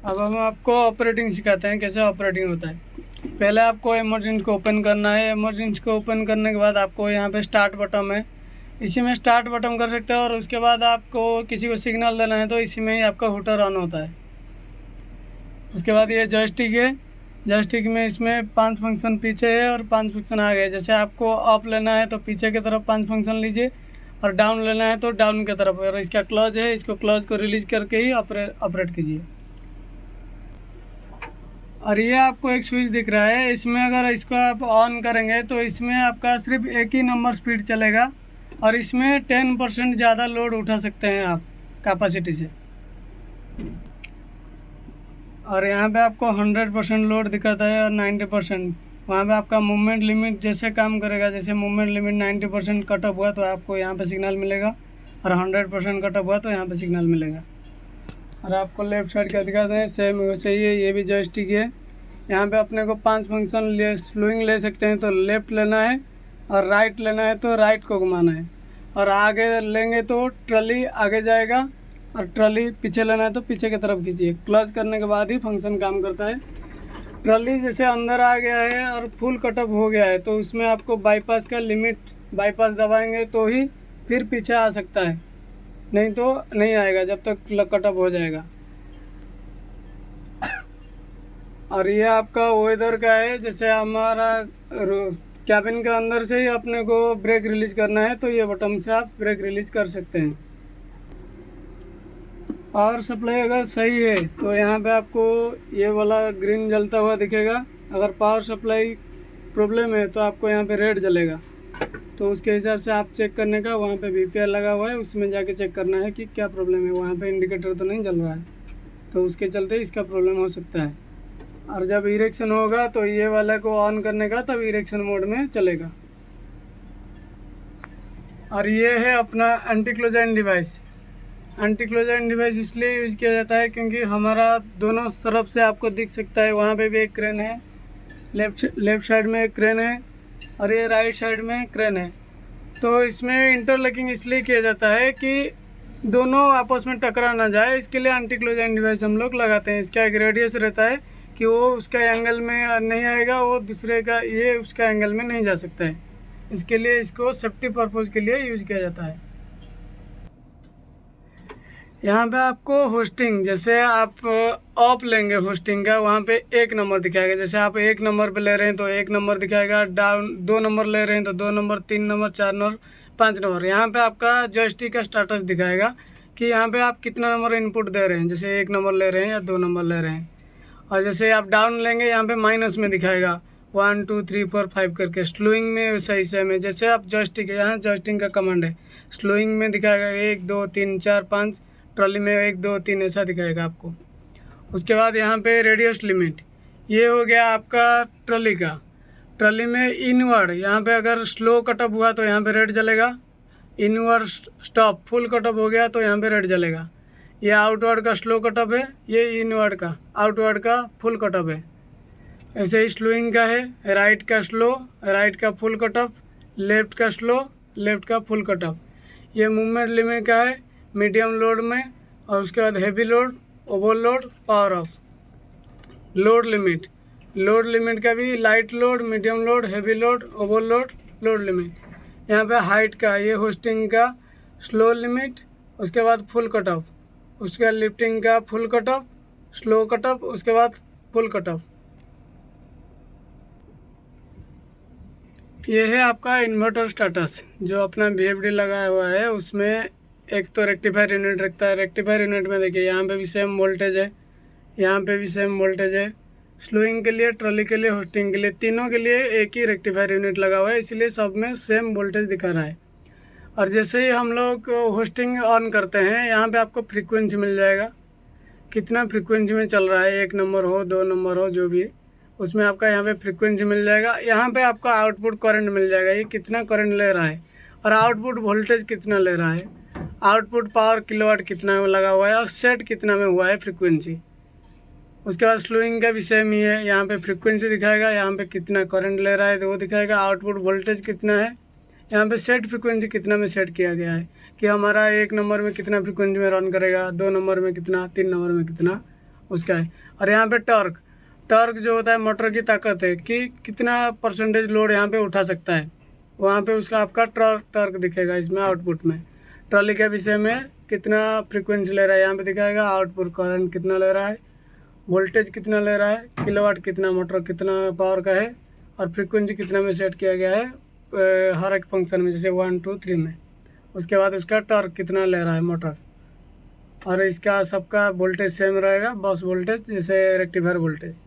अब हम आपको ऑपरेटिंग सिखाते हैं, कैसे ऑपरेटिंग होता है। पहले आपको इमरजेंसी को ओपन करना है। इमरजेंसी को ओपन करने के बाद आपको यहाँ पे स्टार्ट बटन है, इसी में स्टार्ट बटन कर सकते हैं। और उसके बाद आपको किसी को सिग्नल देना है तो इसी में ही आपका हुटर ऑन होता है। उसके बाद ये जॉयस्टिक है, जॉयस्टिक में इसमें 5 फंक्शन पीछे है और 5 फंक्शन आगे है। जैसे आपको अप लेना है तो पीछे की तरफ 5 फंक्शन लीजिए, और डाउन लेना है तो डाउन की तरफ। और इसका क्लोज है, इसको क्लोज को रिलीज करके ही ऑपरेट कीजिए। और ये आपको एक स्विच दिख रहा है, इसमें अगर इसको आप ऑन करेंगे तो इसमें आपका सिर्फ एक ही नंबर स्पीड चलेगा, और इसमें 10% ज़्यादा लोड उठा सकते हैं आप कैपेसिटी से। और यहाँ पे आपको 100% लोड दिखाता है और 90%। वहाँ पे आपका मूवमेंट लिमिट जैसे काम करेगा, जैसे मूवमेंट लिमिट 90% कट ऑफ हुआ तो आपको यहाँ पे सिग्नल मिलेगा, और 100% कट ऑफ हुआ तो यहाँ पे सिग्नल मिलेगा। और आपको लेफ़्ट साइड का दिखाते हैं, सेम वैसे ही है, ये भी जॉयस्टिक है। यहाँ पे अपने को 5 फंक्शन स्लोइंग ले सकते हैं, तो लेफ़्ट लेना है, और राइट लेना है तो राइट को घुमाना है, और आगे लेंगे तो ट्रॉली आगे जाएगा, और ट्रॉली पीछे लेना है तो पीछे की तरफ खींचिए। क्लोज करने के बाद ही फंक्शन काम करता है। ट्रॉली जैसे अंदर आ गया है और फुल कटअप हो गया है तो उसमें आपको बाईपास का लिमिट, बाईपास दबाएंगे तो ही फिर पीछे आ सकता है, नहीं तो नहीं आएगा जब तक कटअप हो जाएगा। और ये आपका वेदर का है, जैसे हमारा कैबिन के अंदर से ही अपने को ब्रेक रिलीज करना है तो ये बटन से आप ब्रेक रिलीज कर सकते हैं। पावर सप्लाई अगर सही है तो यहाँ पे आपको ये वाला ग्रीन जलता हुआ दिखेगा। अगर पावर सप्लाई प्रॉब्लम है तो आपको यहाँ पे रेड जलेगा। तो उसके हिसाब से आप चेक करने का, वहाँ पे VPR लगा हुआ है, उसमें जाके चेक करना है कि क्या प्रॉब्लम है। वहाँ पे इंडिकेटर तो नहीं जल रहा है, तो उसके चलते इसका प्रॉब्लम हो सकता है। और जब इरेक्शन होगा तो ये वाला को ऑन करने का, तब इरेक्शन मोड में चलेगा। और ये है अपना एंटी क्लोजाइन डिवाइस। एंटी क्लोजाइन डिवाइस इसलिए यूज़ किया जाता है क्योंकि हमारा दोनों तरफ से आपको दिख सकता है। वहाँ पे भी एक क्रेन है, लेफ़्ट साइड में एक क्रेन है, और ये राइट साइड में क्रेन है। तो इसमें इंटरलॉकिंग इसलिए किया जाता है कि दोनों आपस में टकरा ना जाए, इसके लिए एंटी क्लोजाइन डिवाइस हम लोग लगाते हैं। इसका एक रेडियस रहता है कि वो उसका एंगल में नहीं आएगा, वो दूसरे का ये उसका एंगल में नहीं जा सकता है। इसके लिए इसको सेफ्टी पर्पज़ के लिए यूज़ किया जाता है। यहाँ पे आपको होस्टिंग, जैसे आप ऑप लेंगे होस्टिंग का, वहाँ पे 1 नंबर दिखाएगा। जैसे आप 1 नंबर पे ले रहे हैं तो 1 नंबर दिखाएगा, डाउन 2 नंबर ले रहे हैं तो 2 नंबर, 3 नंबर, 4 नंबर, 5 नंबर। यहाँ पे आपका जॉयस्टिक का स्टेटस दिखाएगा कि यहाँ पे आप कितना नंबर इनपुट दे रहे हैं, जैसे 1 नंबर ले रहे हैं या 2 नंबर ले रहे हैं। और जैसे आप डाउन लेंगे यहाँ पे माइनस में दिखाएगा 1 2 3 4 5 करके। स्लोइंग में सही सेम है, जैसे आप जॉयस्टिक है, यहाँ जॉयस्टिक का कमांड है, स्लोइंग में दिखाएगा 1 2 3 4 5, ट्रॉली में 1 2 3 ऐसा दिखाएगा आपको। उसके बाद यहाँ पे रेडियस लिमिट, ये हो गया आपका ट्रॉली का। ट्रॉली में इनवर्ड, यहाँ पे अगर स्लो कटअप हुआ तो यहाँ पे रेड जलेगा, इनवर्ड स्टॉप फुल कटअप हो गया तो यहाँ पे रेड जलेगा। ये आउटवर्ड का स्लो कटअप है, ये इनवर्ड का, आउटवर्ड का फुल कटअप है। ऐसे ही स्लोइंग का है, राइट का स्लो, राइट का फुल कटअप, लेफ़्ट का स्लो, लेफ़्ट का फुल कटअप। ये मूवमेंट लिमिट का है मीडियम लोड में, और उसके बाद heavy load, overload, power of. Load limit, load limit का भी light load, medium load, heavy load, overload, load limit. यहाँ पे हाइट का, ये होस्टिंग का स्लो लिमिट, उसके बाद फुल कट ऑफ, उसके बाद लिफ्टिंग का full cut off, slow cut off, उसके बाद फुल कट ऑफ। ये है आपका इन्वर्टर स्टेटस, जो अपना VFD लगाया हुआ है उसमें एक तो रेक्टिफायर यूनिट रखता है। रेक्टिफायर यूनिट में देखिए यहाँ पे भी सेम वोल्टेज है, यहाँ पे भी सेम वोल्टेज है। स्लोइंग के लिए, ट्रॉली के लिए, होस्टिंग के लिए, तीनों के लिए एक ही रेक्टिफायर यूनिट लगा हुआ है, इसलिए सब में सेम वोल्टेज दिखा रहा है। और जैसे ही हम लोग होस्टिंग ऑन करते हैं, यहाँ पे आपको फ्रीक्वेंसी मिल जाएगा, कितना फ्रीक्वेंसी में चल रहा है, 1 नंबर हो, 2 नंबर हो, जो भी है उसमें आपका यहाँ पे फ्रीक्वेंसी मिल जाएगा। यहाँ पे आपका आउटपुट करंट मिल जाएगा, ये कितना करंट ले रहा है, और आउटपुट वोल्टेज कितना ले रहा है, आउटपुट पावर किलोवाट कितना में लगा हुआ है, और सेट कितना में हुआ है फ्रीक्वेंसी। उसके बाद स्लोइंग का भी सेम ही है, यहाँ पे फ्रीक्वेंसी दिखाएगा, यहाँ पे कितना करंट ले रहा है तो वो दिखाएगा, आउटपुट वोल्टेज कितना है, यहाँ पे सेट फ्रीक्वेंसी कितना में सेट किया गया है कि हमारा 1 नंबर में कितना फ्रीक्वेंसी में रन करेगा, 2 नंबर में कितना, 3 नंबर में कितना, उसका है। और यहाँ पे टॉर्क, टॉर्क जो होता है मोटर की ताकत है कि कितना परसेंटेज लोड यहाँ पे उठा सकता है, वहाँ पे उसका आपका टॉर्क दिखेगा इसमें आउटपुट में। ट्रॉली के विषय में कितना फ्रीक्वेंसी ले रहा है यहाँ पे दिखाएगा, आउटपुट करंट कितना ले रहा है, वोल्टेज कितना ले रहा है, किलोवाट कितना, मोटर कितना पावर का है, और फ्रीक्वेंसी कितना में सेट किया गया है हर एक फंक्शन में, जैसे 1 2 3 में। उसके बाद उसका टॉर्क कितना ले रहा है मोटर, और इसका सबका वोल्टेज सेम रहेगा, बस वोल्टेज जैसे रेक्टिफायर वोल्टेज।